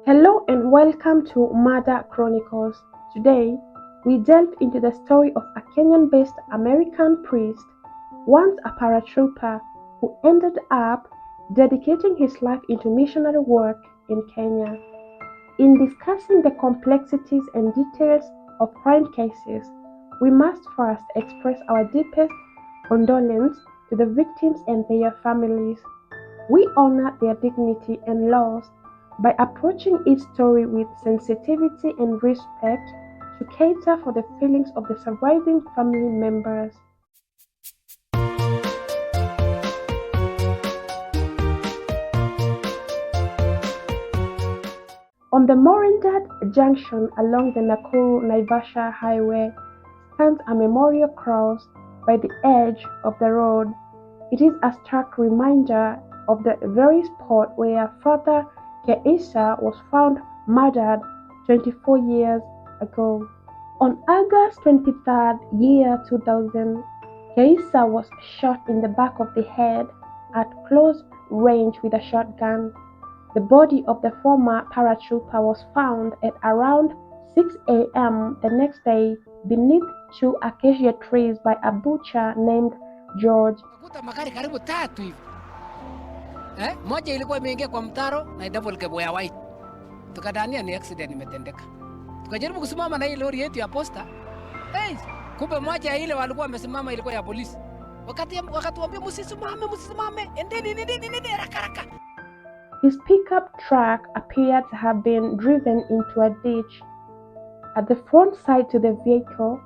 Hello and welcome to Murder Chronicles. Today, we delve into the story of a Kenyan-based American priest, once a paratrooper, who ended up dedicating his life into missionary work in Kenya. In discussing the complexities and details of crime cases, we must first express our deepest condolence to the victims and their families. We honor their dignity and loss by approaching each story with sensitivity and respect to cater for the feelings of the surviving family members. On the Morindat junction along the Nakuru-Naivasha highway stands a memorial cross by the edge of the road. It is a stark reminder of the very spot where Father Kaiser was found murdered 24 years ago. On August 23rd, year 2000, Kaiser was shot in the back of the head at close range with a shotgun. The body of the former paratrooper was found at around 6 a.m. the next day beneath two acacia trees by a butcher named George. Magari karibu tatu hivi. Moja ilikuwa imeingia kwa mtaro na double cab ya white. Tukadhania ni accident imetendeka. Tukajaribu kusimama na ile lori yetu ya posta. Kumbe moja ile walikuwa wamesimama ilikuwa ya polisi. Wakatuambia msisimame, endeni haraka. His pickup truck appeared to have been driven into a ditch. At the front side to the vehicle,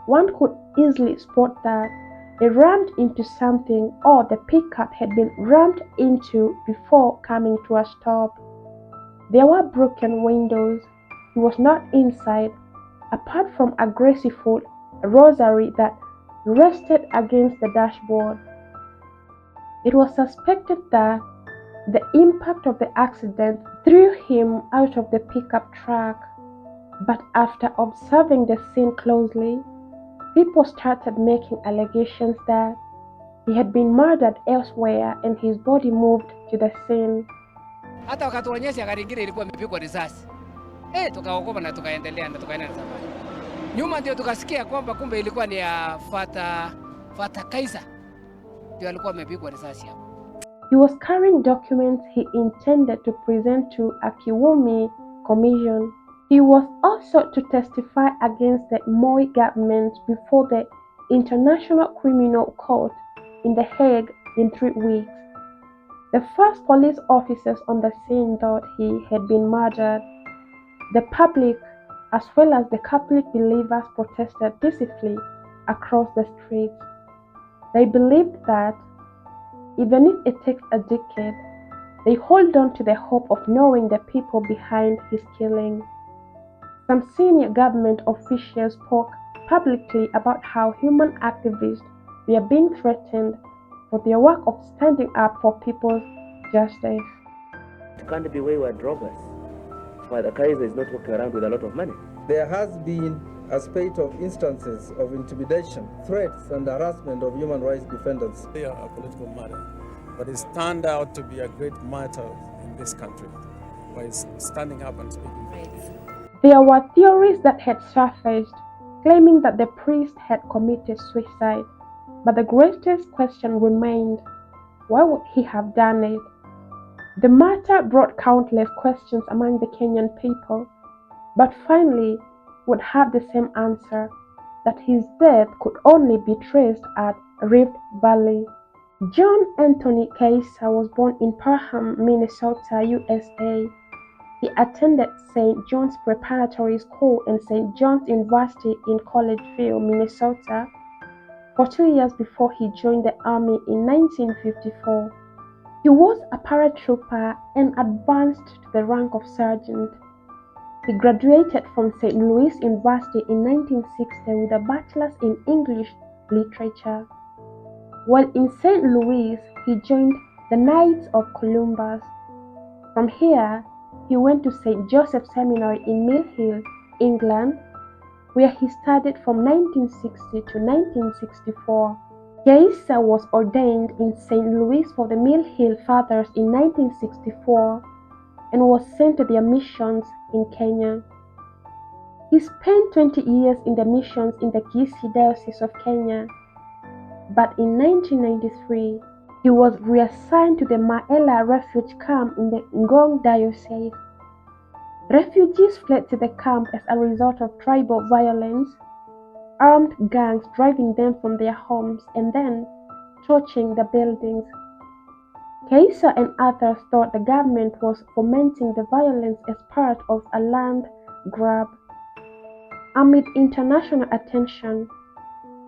one could easily spot that they rammed into something, or the pickup had been rammed into before coming to a stop. There were broken windows. He was not inside, apart from a graceful rosary that rested against the dashboard. It was suspected that the impact of the accident threw him out of the pickup truck, but after observing the scene closely, people started making allegations that he had been murdered elsewhere and his body moved to the scene. Hata wakatuonyesha gari ingine ilikuwa imepigwa risasi. Tukaogopa na tukaendelea na tukaenda safari. Nyuma ndio tukasikia kwamba kumbe ilikuwa ni ya Father Kaiser. Ndio alikuwa amepigwa risasi hapo. He was carrying documents he intended to present to a Kiwumi commission. He was also to testify against the Moi government before the International Criminal Court in The Hague in 3 weeks. The first police officers on the scene thought he had been murdered. The public, as well as the Catholic believers, protested peacefully across the streets. They believed that even if it takes a decade, they hold on to the hope of knowing the people behind his killing. Some senior government officials spoke publicly about how human activists were being threatened for their work of standing up for people's justice. It can't be wayward robbers. Father Kaiser is not walking around with a lot of money. There has been a spate of instances of intimidation, threats, and harassment of human rights defenders. They are a political matter, but it's turned out to be a great matter in this country, by standing up and speaking for people. There were theories that had surfaced, claiming that the priest had committed suicide, but the greatest question remained, why would he have done it? The matter brought countless questions among the Kenyan people, but finally would have the same answer, that his death could only be traced at Rift Valley. John Anthony Kaiser was born in Parham, Minnesota, USA. He attended St. John's Preparatory School and St. John's University in Collegeville, Minnesota, for 2 years before he joined the Army in 1954. He was a paratrooper and advanced to the rank of sergeant. He graduated from St. Louis University in 1960 with a bachelor's in English literature. While in St. Louis, he joined the Knights of Columbus. From here, he went to St. Joseph Seminary in Mill Hill, England, where he studied from 1960 to 1964. Kaiser was ordained in St. Louis for the Mill Hill Fathers in 1964 and was sent to their missions in Kenya. He spent 20 years in the missions in the Kisii Diocese of Kenya, but in 1993, he was reassigned to the Maela refugee camp in the Ngong Diocese. Refugees fled to the camp as a result of tribal violence, armed gangs driving them from their homes and then torching the buildings. Kaiser and others thought the government was fomenting the violence as part of a land grab. Amid international attention,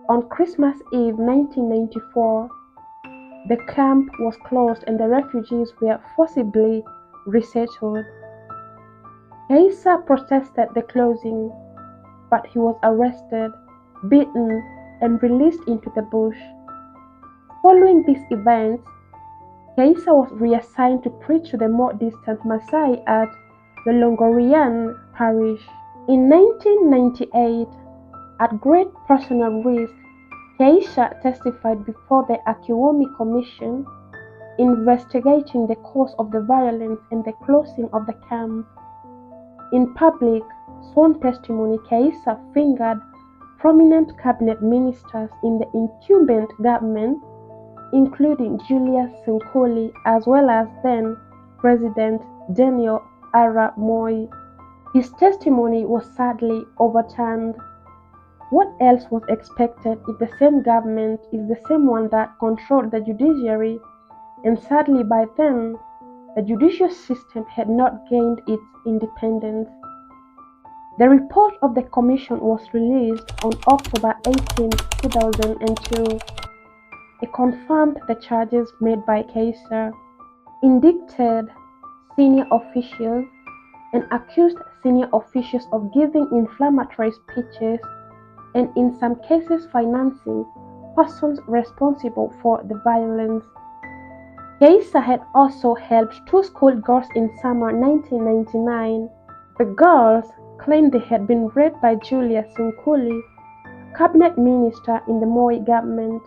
on Christmas Eve 1994, the camp was closed and the refugees were forcibly resettled. Kaiser protested the closing, but he was arrested, beaten, and released into the bush. Following these events, Kaiser was reassigned to preach to the more distant Maasai at the Longorian parish. In 1998, at great personal risk, Kaiser testified before the Akiwomi Commission, investigating the cause of the violence and the closing of the camp. In public, sworn testimony, Kaiser fingered prominent cabinet ministers in the incumbent government, including Julius Senkoli as well as then President Daniel Arap Moi. His testimony was sadly overturned. What else was expected if the same government is the same one that controlled the judiciary, and sadly by then, the judicial system had not gained its independence. The report of the commission was released on October 18, 2002. It confirmed the charges made by Kaiser, indicted senior officials, and accused senior officials of giving inflammatory speeches and in some cases financing persons responsible for the violence. Kaiser had also helped 2 schoolgirls in summer 1999. The girls claimed they had been raped by Julius Senkoli, cabinet minister in the Moi government.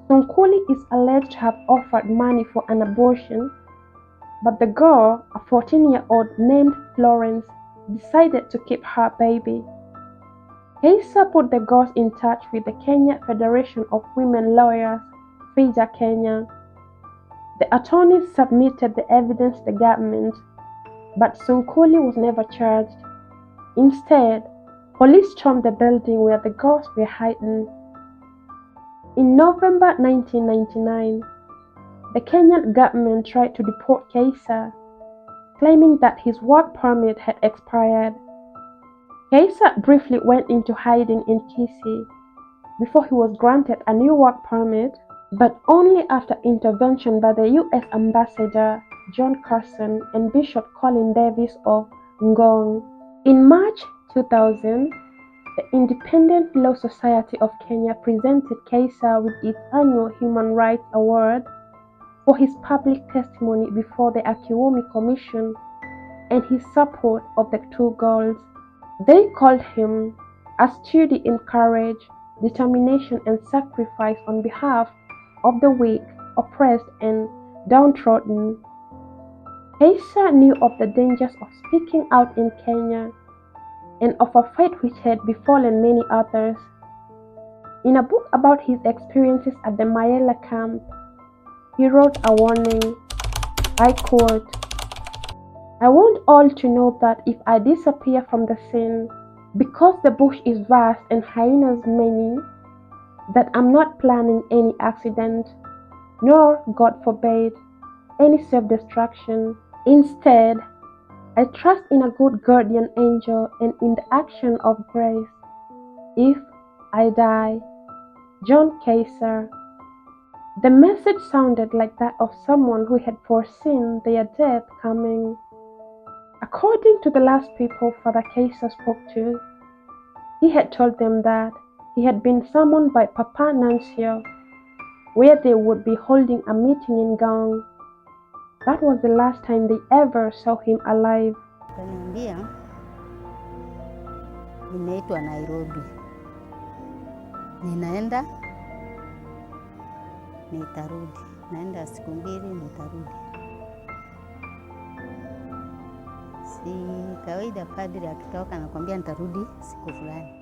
Senkoli is alleged to have offered money for an abortion, but the girl, a 14-year-old named Florence, decided to keep her baby. Kaiser put the girls in touch with the Kenya Federation of Women Lawyers, FIJA Kenya. The attorneys submitted the evidence to the government, but Senkoli was never charged. Instead, police stormed the building where the girls were hiding. In November 1999, the Kenyan government tried to deport Kaiser, claiming that his work permit had expired. Kaiser briefly went into hiding in Kisii before he was granted a new work permit, but only after intervention by the U.S. Ambassador John Kaiser and Bishop Colin Davis of Ngong. In March 2000, the Independent Law Society of Kenya presented Kaiser with its annual Human Rights Award for his public testimony before the Akiwomi Commission and his support of the 2 girls. They called him a study in courage, determination, and sacrifice on behalf of the weak, oppressed, and downtrodden. Kaiser knew of the dangers of speaking out in Kenya and of a fate which had befallen many others. In a book about his experiences at the Maela camp, he wrote a warning. I quote, "I want all to know that if I disappear from the scene, because the bush is vast and hyenas many, that I'm not planning any accident, nor, God forbid, any self-destruction. Instead, I trust in a good guardian angel and in the action of grace. If I die." John Kaiser. The message sounded like that of someone who had foreseen their death coming. According to the last people Father Kaiser spoke to, he had told them that he had been summoned by Papa Nuncio, where they would be holding a meeting in Ngong. That was the last time they ever saw him alive. Kaniambia nimeitwa Nairobi, ninaenda nitarudi, naenda siku 2 nitarudi. Si kawaida padri akitoka anakuambia nitarudi siku fulani.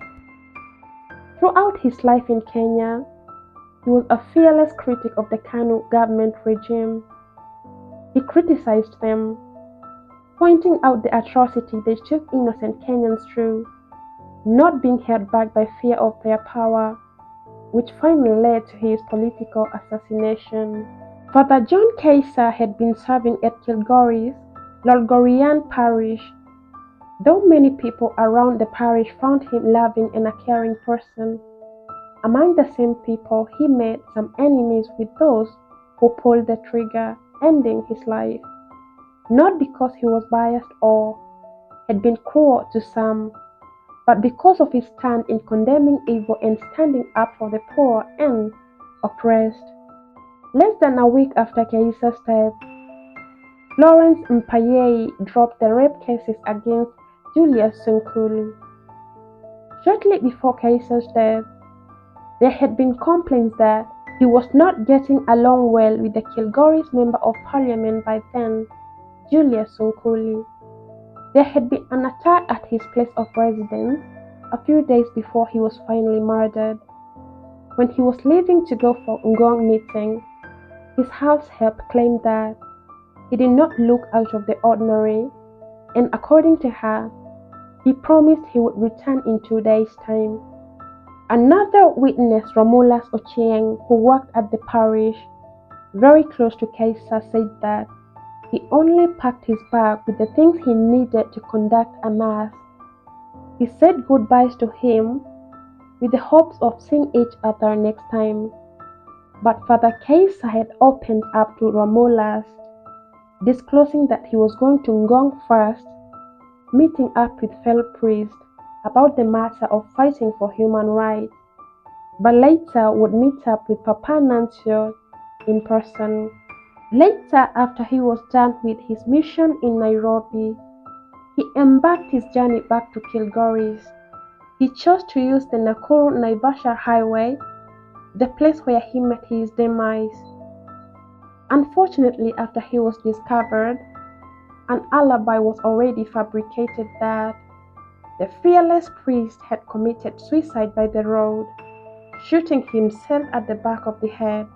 Throughout his life in Kenya, he was a fearless critic of the KANU government regime. He criticized them, pointing out the atrocity they took innocent Kenyans through, not being held back by fear of their power, which finally led to his political assassination. Father John Kaiser had been serving at Kilgoris, Lolgorian parish. Though many people around the parish found him loving and a caring person, among the same people he made some enemies with those who pulled the trigger, ending his life, not because he was biased or had been cruel to some, but because of his stand in condemning evil and standing up for the poor and oppressed. Less than a week after Kaiser's death, Lawrence Mpayei dropped the rape cases against Julius Sunkuli. Shortly before Kaiser's death, there had been complaints that he was not getting along well with the Kilgoris Member of Parliament by then, Julius Sunkuli. There had been an attack at his place of residence a few days before he was finally murdered. When he was leaving to go for Ngong meeting, his house help claimed that he did not look out of the ordinary, and according to her, he promised he would return in 2 days' time. Another witness, Romulus Ochieng, who worked at the parish, very close to Kaiser, said that he only packed his bag with the things he needed to conduct a mass. He said goodbyes to him with the hopes of seeing each other next time. But Father Kaiser had opened up to Romulus, disclosing that he was going to Ngong first, meeting up with fellow priests about the matter of fighting for human rights, but later would meet up with Papa Nuncio in person. Later, after he was done with his mission in Nairobi, he embarked his journey back to Kilgoris. He chose to use the Nakuru-Naivasha highway, the place where he met his demise. Unfortunately, after he was discovered, an alibi was already fabricated that the fearless priest had committed suicide by the road, shooting himself at the back of the head.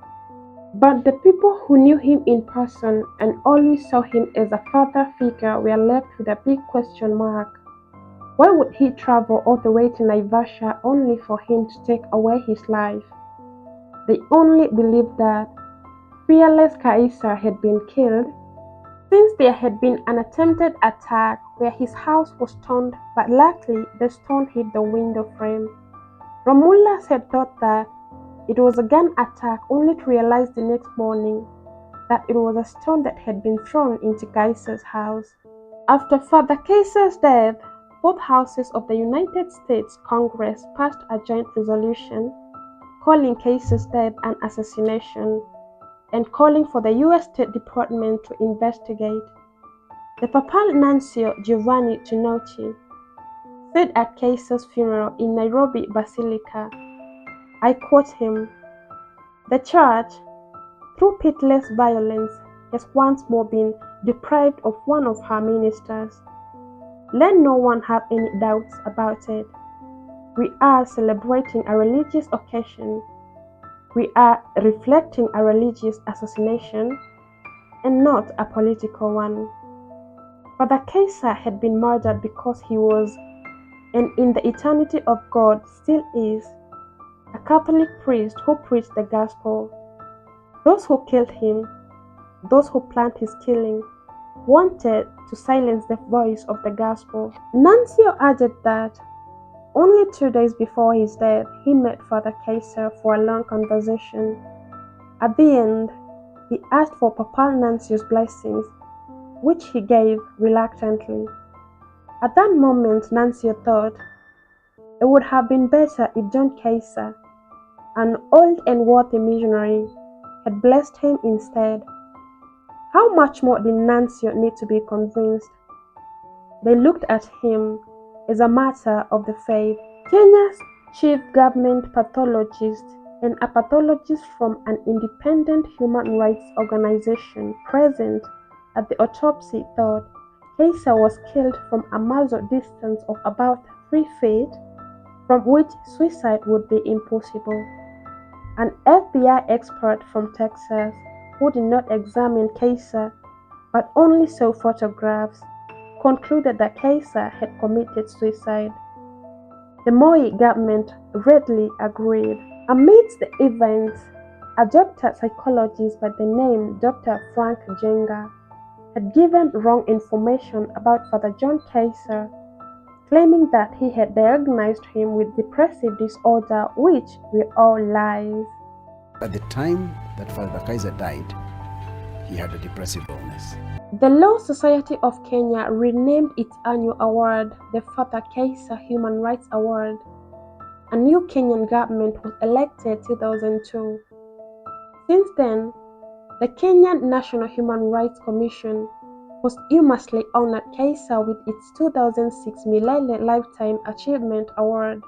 But the people who knew him in person and always saw him as a father figure were left with a big question mark. Why would he travel all the way to Naivasha only for him to take away his life? They only believed that fearless Kaiser had been killed, since there had been an attempted attack where his house was stormed, but luckily the stone hit the window frame. Romulus had thought that it was a gun attack, only to realize the next morning that it was a stone that had been thrown into Kaiser's house. After Father Kaiser's death, both houses of the United States Congress passed a joint resolution calling Kaiser's death an assassination and calling for the U.S. State Department to investigate. The Papal Nuncio Giovanni Tunochi said at Kaiser's funeral in Nairobi Basilica, I quote him, "The Church, through pitiless violence, has once more been deprived of one of her ministers. Let no one have any doubts about it. We are celebrating a religious occasion. We are reflecting a religious assassination and not a political one." Father Kaiser had been murdered because he was, and in the eternity of God still is, a Catholic priest who preached the gospel. Those who killed him, those who planned his killing, wanted to silence the voice of the gospel. Nuncio added that only 2 days before his death, he met Father Kaiser for a long conversation. At the end, he asked for Papal Nuncio's blessings, which he gave reluctantly. At that moment, Nuncio thought it would have been better if John Kaiser, an old and worthy missionary, had blessed him instead. How much more did Nuncio need to be convinced? They looked at him as a matter of the faith. Kenya's chief government pathologist and a pathologist from an independent human rights organization present at the autopsy thought Kaiser was killed from a muzzle distance of about 3 feet, from which suicide would be impossible. An FBI expert from Texas, who did not examine Kaiser but only saw photographs, concluded that Kaiser had committed suicide. The Moi government readily agreed. Amidst the events, a doctor psychologist by the name Dr. Frank Jenga had given wrong information about Father John Kaiser, claiming that he had diagnosed him with depressive disorder, which were all lies. At the time that Father Kaiser died, he had a depressive illness. The Law Society of Kenya renamed its annual award the Father Kaiser Human Rights Award. A new Kenyan government was elected in 2002. Since then, the Kenyan National Human Rights Commission posthumously honored Kaiser with its 2006 Milele Lifetime Achievement Award.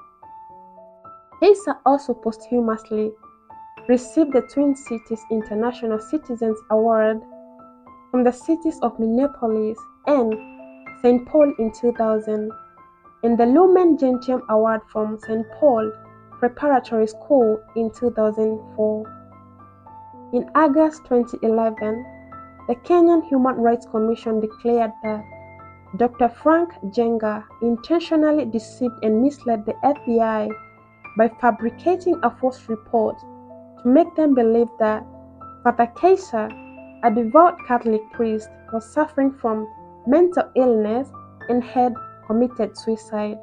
Kaiser also posthumously received the Twin Cities International Citizens Award from the cities of Minneapolis and St. Paul in 2000, and the Lumen Gentium Award from St. Paul Preparatory School in 2004. In August 2011, the Kenyan Human Rights Commission declared that Dr. Frank Jenga intentionally deceived and misled the FBI by fabricating a false report to make them believe that Father Kaiser, a devout Catholic priest, was suffering from mental illness and had committed suicide.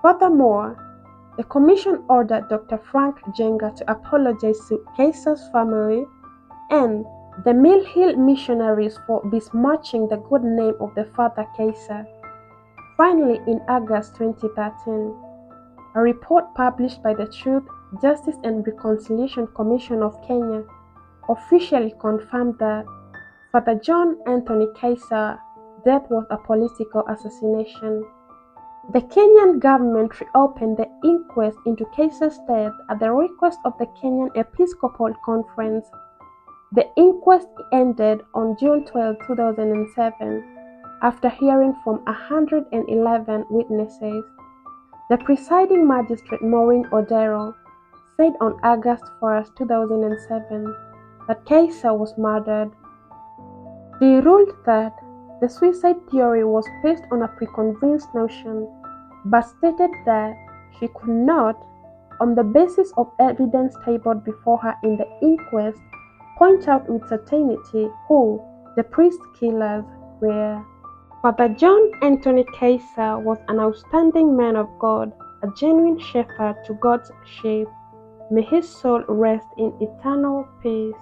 Furthermore, the commission ordered Dr. Frank Jenga to apologize to Kaiser's family and the Mill Hill missionaries for besmirching the good name of the Father Kaiser. Finally, in August 2013, a report published by the Truth, Justice and Reconciliation Commission of Kenya officially confirmed that Father John Anthony Kaiser's death was a political assassination. The Kenyan government reopened the inquest into Kaiser's death at the request of the Kenyan Episcopal Conference. The inquest ended on June 12, 2007, after hearing from 111 witnesses. The presiding magistrate Maureen Odero said on August 1, 2007, that Kaiser was murdered. She ruled that the suicide theory was based on a preconceived notion, but stated that she could not, on the basis of evidence tabled before her in the inquest, point out with certainty who the priest killers were. Father John Anthony Kaiser was an outstanding man of God, a genuine shepherd to God's sheep. May his soul rest in eternal peace.